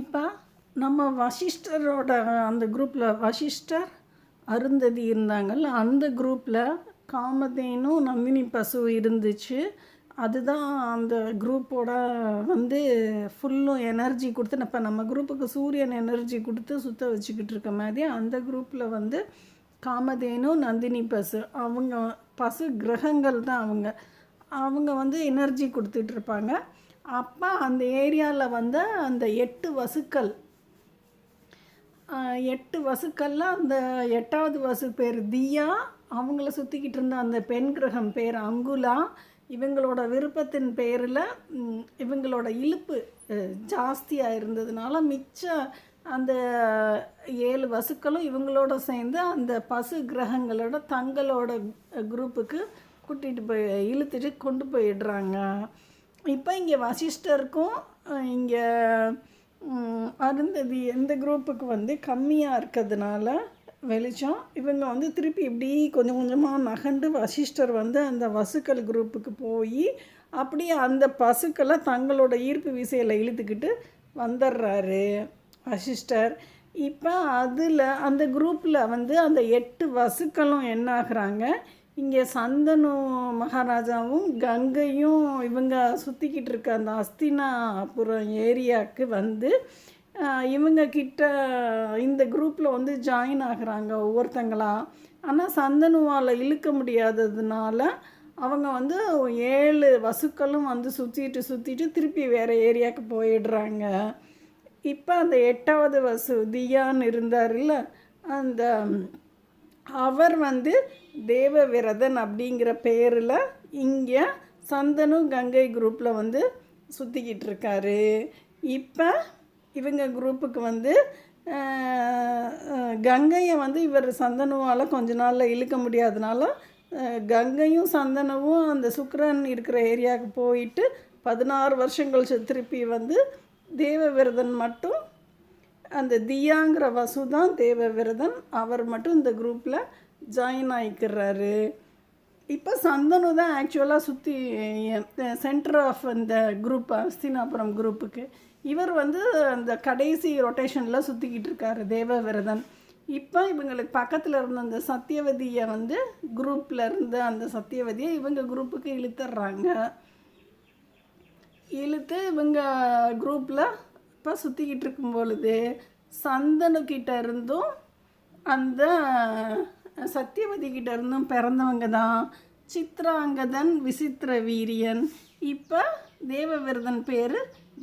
இப்போ நம்ம வசிஷ்டரோட அந்த குரூப்பில் வசிஷ்டர் அருந்ததி இருந்தாங்கல்ல, அந்த குரூப்பில் காமதேனு நந்தினி பசு இருந்துச்சு. அதுதான் அந்த குரூப்போட வந்து ஃபுல்லும் எனர்ஜி கொடுத்து, இப்போ நம்ம குரூப்புக்கு சூரியன் எனர்ஜி கொடுத்து சுத்த வச்சுக்கிட்டு இருக்க மாதிரி அந்த குரூப்பில் வந்து காமதேனு நந்தினி பசு, அவங்க பசு கிரகங்கள் தான் அவங்க வந்து எனர்ஜி கொடுத்துட்ருப்பாங்க. அப்போ அந்த ஏரியாவில் வந்து அந்த 8 வசுக்கள் 8 வசுக்களில் அந்த 8வது வசு பேர் தியா, அவங்கள சுற்றிக்கிட்டு இருந்த அந்த பெண் கிரகம் பேர் அங்குலா. இவங்களோட விருப்பத்தின் பேரில் இவங்களோட இழுப்பு ஜாஸ்தியாக இருந்ததுனால மிச்ச அந்த 7 வசுக்களும் இவங்களோட சேர்ந்து அந்த பசு கிரகங்களோட தங்களோட குரூப்புக்கு கூட்டிகிட்டு போய் இழுத்துட்டு கொண்டு போயிடுறாங்க. இப்போ இங்கே வசிஷ்டருக்கும் இங்கே அருந்ததி இந்த குரூப்புக்கு வந்து கம்மியாக இருக்கிறதுனால வெளிச்சம் இவங்க வந்து திருப்பி இப்படி கொஞ்சம் கொஞ்சமாக நகண்டு வசிஷ்டர் வந்து அந்த வசுக்கள் குரூப்புக்கு போய் அப்படியே அந்த பசுக்களை தங்களோட ஈர்ப்பு விசையில் இழுத்துக்கிட்டு வந்துடுறாரு வசிஷ்டர். இப்போ அதில் அந்த குரூப்பில் வந்து அந்த 8 வசுக்களும் என்ன ஆகுறாங்க, இங்கே சந்தனு மகாராஜாவும் கங்கையும் இவங்க சுற்றிக்கிட்டு இருக்க அந்த அஸ்தினாபுரம் ஏரியாவுக்கு வந்து இவங்க கிட்ட இந்த குரூப்பில் வந்து ஜாயின் ஆகுறாங்க ஒவ்வொருத்தங்களா. ஆனால் சந்தனுவால் இழுக்க முடியாததுனால அவங்க வந்து 7 வசுக்களும் வந்து சுற்றிட்டு திருப்பி வேறு ஏரியாவுக்கு போயிடுறாங்க. இப்போ அந்த 8வது வசு தியான்னு இருந்தார்ல, அந்த அவர் வந்து தேவவிரதன் அப்படிங்கிற பேரில் இங்கே சந்தனு கங்கை குரூப்பில் வந்து சுற்றிக்கிட்டு இருக்காரு. இப்போ இவங்க குரூப்புக்கு வந்து கங்கையை வந்து இவர் சந்தனுவால் கொஞ்ச நாளில் இழுக்க முடியாதனால கங்கையும் சந்தனவும் அந்த சுக்கிரன் இருக்கிற ஏரியாவுக்கு போயிட்டு 16 வருஷங்கள் திருப்பி வந்து தேவவிரதன் மட்டும், அந்த தியாங்கிற வசு தான் தேவவிரதன், அவர் மட்டும் இந்த குரூப்பில் ஜாயின் ஆகிக்கிறாரு. இப்போ சந்தனு தான் ஆக்சுவலாக சுற்றி சென்டர் ஆஃப் இந்த குரூப் அஸ்தினாபுரம் குரூப்புக்கு. இவர் வந்து அந்த கடைசி ரொட்டேஷனில் சுற்றிக்கிட்டு இருக்காரு தேவவிரதன். இப்போ இவங்களுக்கு பக்கத்தில் இருந்த அந்த சத்தியவதியை வந்து குரூப்பில் இருந்த அந்த சத்தியவதியை இவங்க குரூப்புக்கு இழுத்துடுறாங்க. இழுத்து இவங்க குரூப்பில் இப்போ சுற்றிக்கிட்டு இருக்கும் பொழுது சந்தனுக்கிட்ட இருந்தும் அந்த சத்தியவதி கிட்ட இருந்தும் பிறந்தவங்க தான் சித்ராங்கதன், விசித்திர வீரியன். இப்போ தேவவிரதன் பேர்